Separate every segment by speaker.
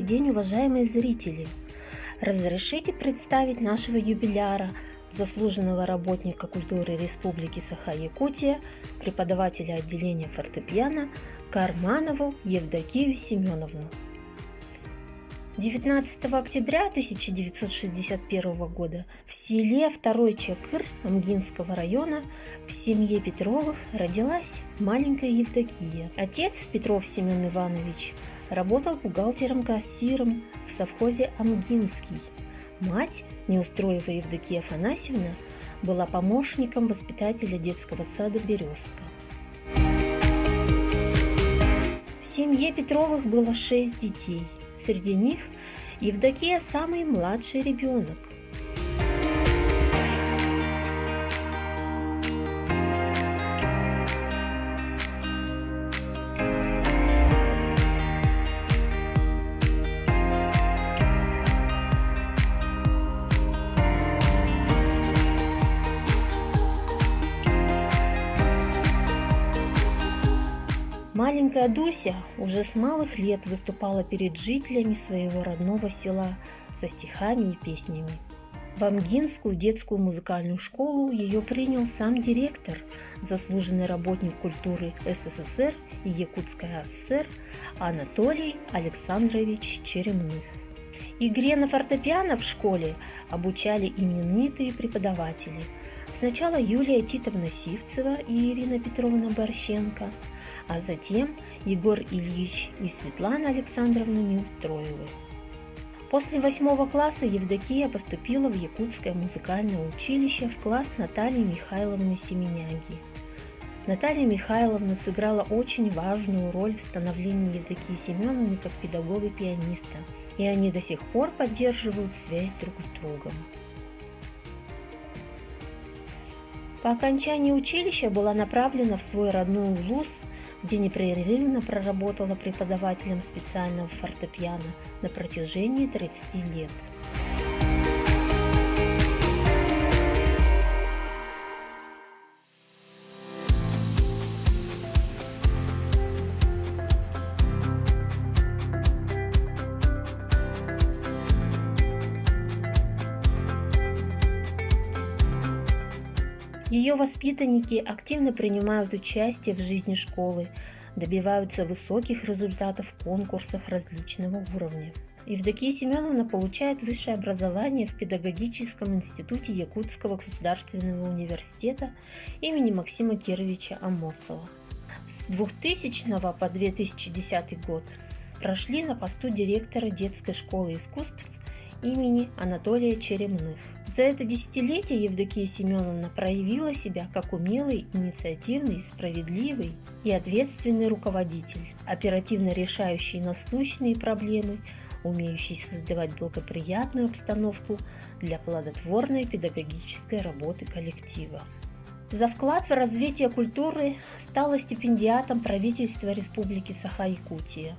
Speaker 1: Добрый день, уважаемые зрители! Разрешите представить нашего юбиляра, заслуженного работника культуры Республики Саха-Якутия, преподавателя отделения фортепиано Карманову Евдокию Семеновну. 19 октября 1961 года в селе Второй Чакыр Амгинского района в семье Петровых родилась маленькая Евдокия. Отец Петров Семен Иванович работал бухгалтером-кассиром в совхозе Амгинский. Мать Неустроева Евдокия Афанасьевна была помощником воспитателя детского сада «Березка». В семье Петровых было 6 детей. Среди них Евдокия самый младший ребенок. Маленькая Дуся уже с малых лет выступала перед жителями своего родного села со стихами и песнями. В Амгинскую детскую музыкальную школу ее принял сам директор, заслуженный работник культуры СССР и Якутской АССР Анатолий Александрович Черемных. Игре на фортепиано в школе обучали именитые преподаватели. Сначала Юлия Титовна Сивцева и Ирина Петровна Борщенко, а затем Егор Ильич и Светлана Александровна Неустроевы. После 8 класса Евдокия поступила в Якутское музыкальное училище в класс Натальи Михайловны Семеняги. Наталья Михайловна сыграла очень важную роль в становлении Евдокии Семеновны как педагога-пианиста, и они до сих пор поддерживают связь друг с другом. По окончании училища была направлена в свой родной Улус, где непрерывно проработала преподавателем специального фортепиано на протяжении 30 лет. Ее воспитанники активно принимают участие в жизни школы, добиваются высоких результатов в конкурсах различного уровня. Евдокия Семеновна получает высшее образование в Педагогическом институте Якутского государственного университета имени Максима Кировича Амосова. С 2000 по 2010 год прошли на посту директора детской школы искусств имени Анатолия Черемных. За это десятилетие Евдокия Семеновна проявила себя как умелый, инициативный, справедливый и ответственный руководитель, оперативно решающий насущные проблемы, умеющий создавать благоприятную обстановку для плодотворной педагогической работы коллектива. За вклад в развитие культуры стала стипендиатом правительства Республики Саха-Якутия.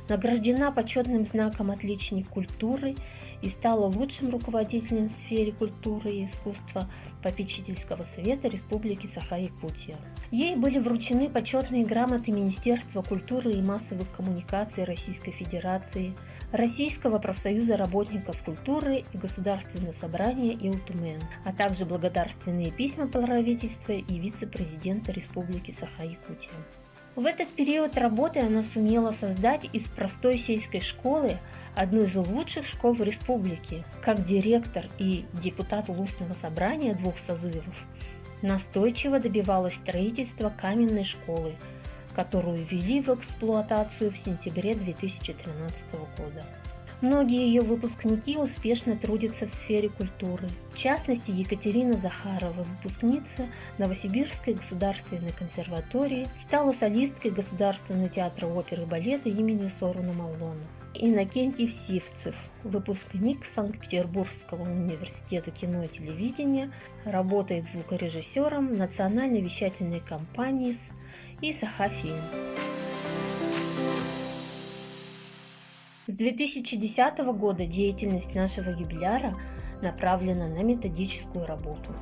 Speaker 1: Награждена почетным знаком «Отличник культуры» и стала лучшим руководителем в сфере культуры и искусства Попечительского совета Республики Саха-Якутия. Ей были вручены почетные грамоты Министерства культуры и массовых коммуникаций Российской Федерации, Российского профсоюза работников культуры и Государственного собрания Ил-Тумен, а также благодарственные письма правительства и вице-президента Республики Саха-Якутия. В этот период работы она сумела создать из простой сельской школы одну из лучших школ в республике. Как директор и депутат Улусного собрания 2 созывов, настойчиво добивалась строительства каменной школы, которую ввели в эксплуатацию в сентябре 2013 года. Многие ее выпускники успешно трудятся в сфере культуры. В частности, Екатерина Захарова, выпускница Новосибирской государственной консерватории, стала солисткой Государственного театра оперы и балета имени Сорона Маллона. Иннокентий Сивцев, выпускник Санкт-Петербургского университета кино и телевидения, работает звукорежиссером национальной вещательной компании СС и Саха-Фильм. С 2010 года деятельность нашего юбиляра направлена на методическую работу.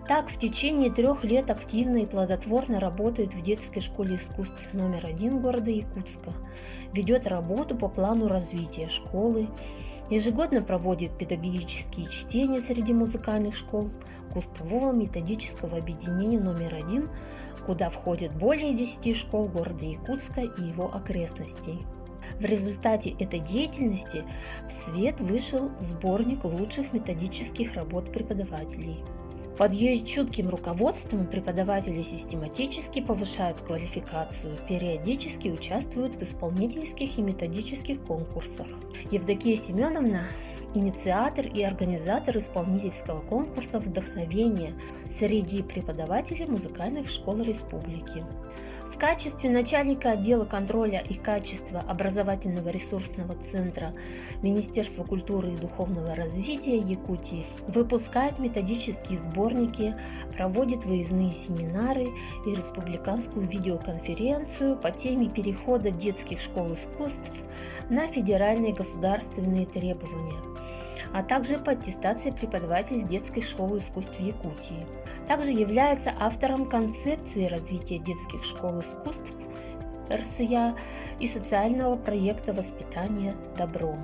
Speaker 1: Так, в течение 3 лет активно и плодотворно работает в детской школе искусств номер 1 города Якутска, ведет работу по плану развития школы, ежегодно проводит педагогические чтения среди музыкальных школ Кустового методического объединения номер 1, куда входят более 10 школ города Якутска и его окрестностей. В результате этой деятельности в свет вышел сборник лучших методических работ преподавателей. Под ее чутким руководством преподаватели систематически повышают квалификацию, периодически участвуют в исполнительских и методических конкурсах. Евдокия Семеновна – инициатор и организатор исполнительского конкурса «Вдохновение» среди преподавателей музыкальных школ республики. В качестве начальника отдела контроля и качества образовательного ресурсного центра Министерства культуры и духовного развития Якутии выпускает методические сборники, проводит выездные семинары и республиканскую видеоконференцию по теме перехода детских школ искусств на федеральные государственные требования, а также по аттестации преподавателей детской школы искусств Якутии. Также является автором концепции развития детских школ искусств РСЯ и социального проекта воспитания добром.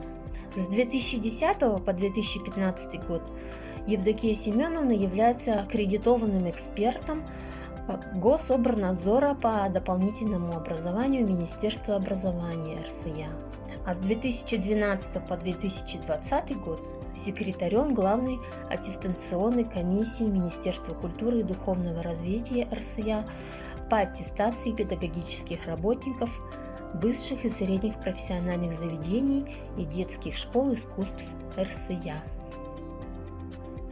Speaker 1: С 2010 по 2015 год Евдокия Семеновна является аккредитованным экспертом Гособорнадзора по дополнительному образованию Министерства образования РСЯ, а с 2012 по 2020 год секретарем Главной аттестационной комиссии Министерства культуры и духовного развития РСЯ по аттестации педагогических работников высших и средних профессиональных заведений и детских школ искусств РСЯ.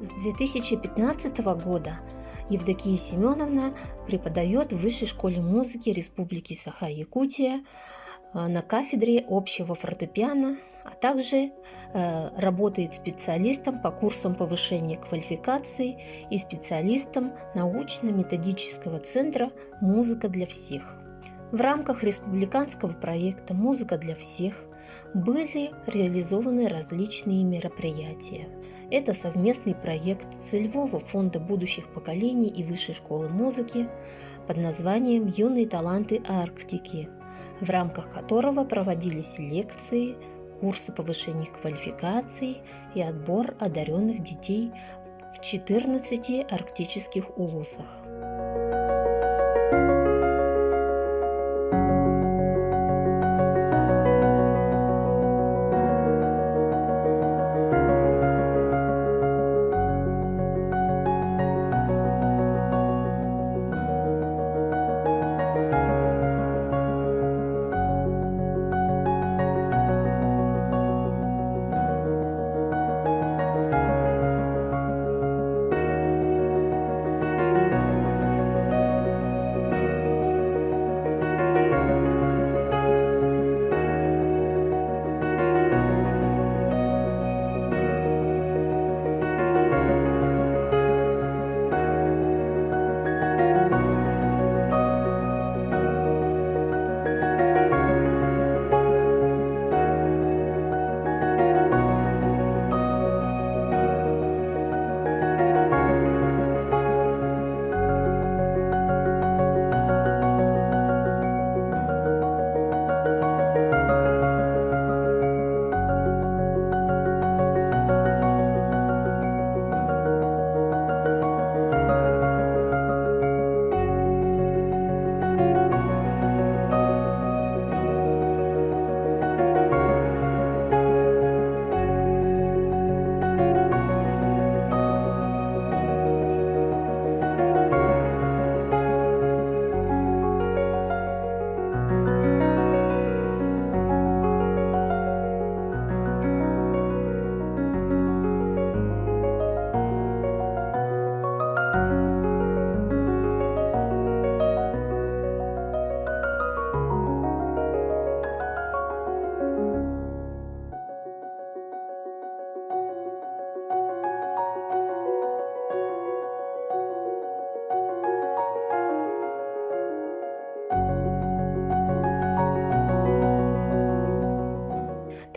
Speaker 1: С 2015 года Евдокия Семеновна преподает в Высшей школе музыки Республики Саха-Якутия на кафедре общего фортепиано, а также работает специалистом по курсам повышения квалификации и специалистом научно-методического центра «Музыка для всех». В рамках республиканского проекта «Музыка для всех» были реализованы различные мероприятия. Это совместный проект Целевого фонда будущих поколений и Высшей школы музыки под названием «Юные таланты Арктики», в рамках которого проводились лекции, курсы повышения квалификации и отбор одаренных детей в 14 арктических улусах.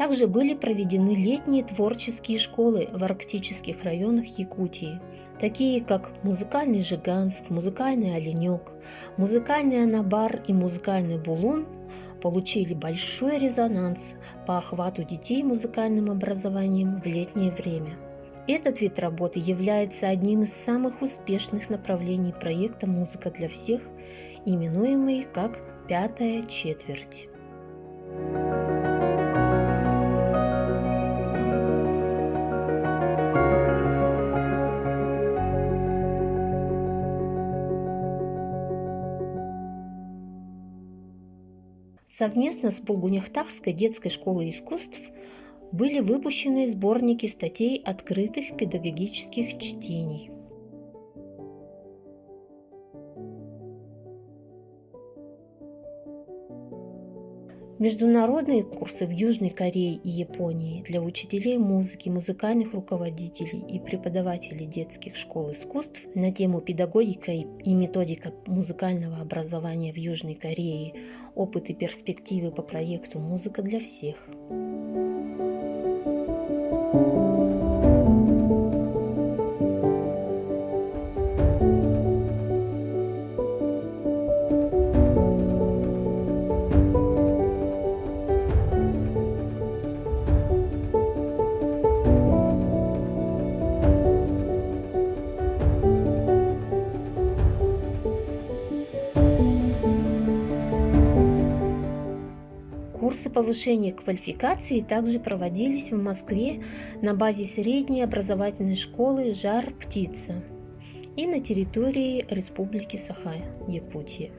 Speaker 1: Также были проведены летние творческие школы в арктических районах Якутии, такие как музыкальный Жиганск, музыкальный Оленек, музыкальный Анабар и музыкальный Булун, получили большой резонанс по охвату детей музыкальным образованием в летнее время. Этот вид работы является одним из самых успешных направлений проекта «Музыка для всех», именуемый как «Пятая четверть». Совместно с Булгуняхтахской детской школой искусств были выпущены сборники статей открытых педагогических чтений. Международные курсы в Южной Корее и Японии для учителей музыки, музыкальных руководителей и преподавателей детских школ искусств на тему «Педагогика и методика музыкального образования в Южной Корее. Опыт и перспективы по проекту «Музыка для всех». Курсы повышения квалификации также проводились в Москве на базе средней образовательной школы «Жар-птица» и на территории Республики Саха, Якутия.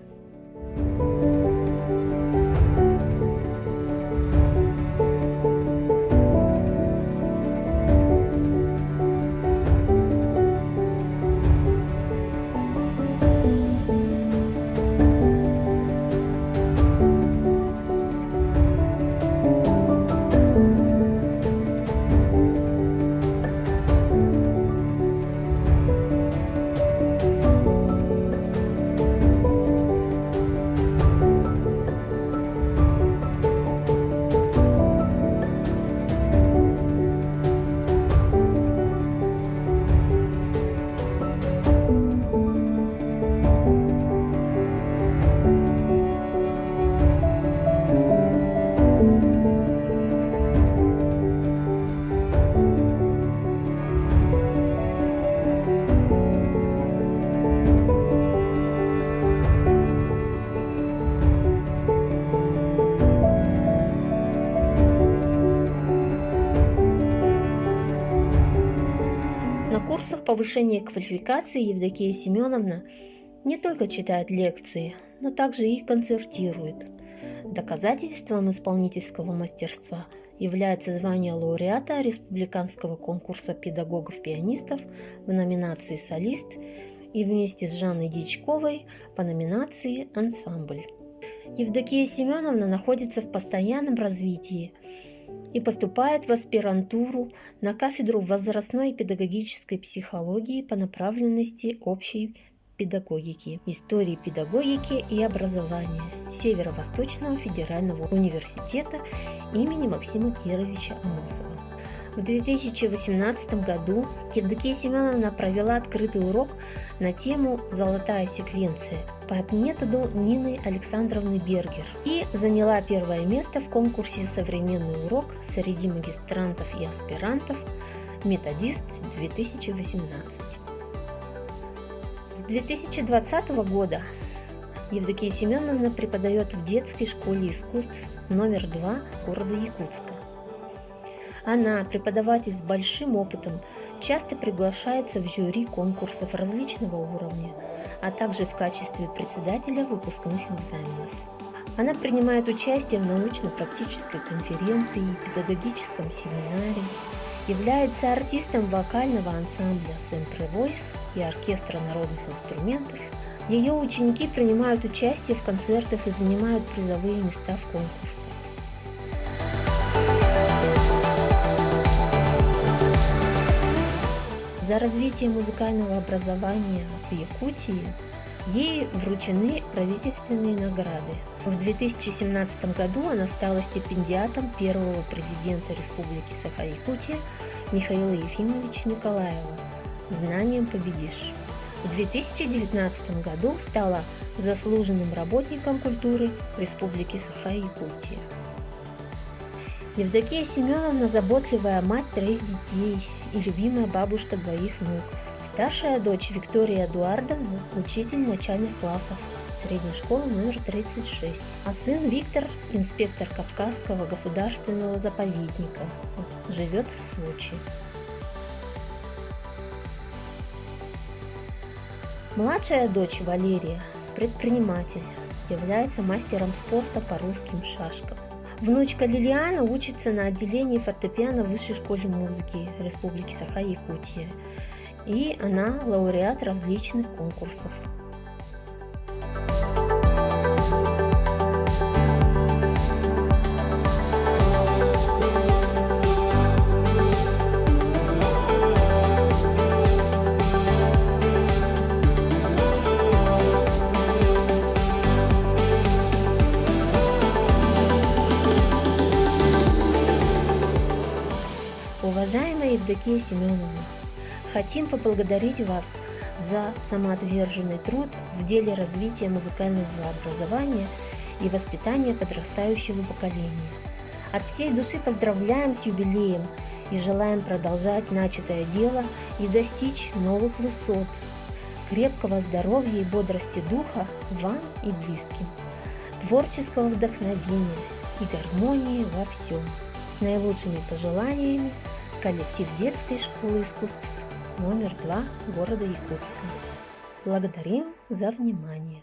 Speaker 1: На курсах повышения квалификации Евдокия Семеновна не только читает лекции, но также и концертирует. Доказательством исполнительского мастерства является звание лауреата Республиканского конкурса педагогов-пианистов в номинации «Солист» и вместе с Жанной Дьячковой по номинации «Ансамбль». Евдокия Семеновна находится в постоянном развитии и поступает в аспирантуру на кафедру возрастной педагогической психологии по направленности общей педагогики, истории педагогики и образования Северо-Восточного федерального университета имени Максима Кировича Амосова. В 2018 году Евдокия Семеновна провела открытый урок на тему «Золотая секвенция» по методу Нины Александровны Бергер и заняла первое место в конкурсе «Современный урок» среди магистрантов и аспирантов «Методист-2018». С 2020 года Евдокия Семеновна преподает в детской школе искусств номер 2 города Якутска. Она, преподаватель с большим опытом, часто приглашается в жюри конкурсов различного уровня, а также в качестве председателя выпускных экзаменов. Она принимает участие в научно-практической конференции и педагогическом семинаре, является артистом вокального ансамбля Sempre Voice и оркестра народных инструментов. Ее ученики принимают участие в концертах и занимают призовые места в конкурсах. За развитие музыкального образования в Якутии Ей вручены правительственные награды. В 2017 году она стала стипендиатом первого президента Республики Саха-Якутия Михаила Ефимовича Николаева. «Знанием победишь». В 2019 году стала заслуженным работником культуры Республики Саха-Якутия. Евдокия Семеновна – заботливая мать 3 детей и любимая бабушка 2 внуков. Старшая дочь Виктория Эдуардовна – учитель начальных классов средней школы номер 36, а сын Виктор – инспектор Кавказского государственного заповедника, живет в Сочи. Младшая дочь Валерия – предприниматель, является мастером спорта по русским шашкам. Внучка Лилиана учится на отделении фортепиано в Высшей школе музыки Республики Саха-Якутия, и она лауреат различных конкурсов. Уважаемая Евдокия Семеновна, хотим поблагодарить вас за самоотверженный труд в деле развития музыкального образования и воспитания подрастающего поколения. От всей души поздравляем с юбилеем и желаем продолжать начатое дело и достичь новых высот. Крепкого здоровья и бодрости духа вам и близким, творческого вдохновения и гармонии во всем. С наилучшими пожеланиями, коллектив детской школы искусств номер 2 города Якутска. Благодарим за внимание.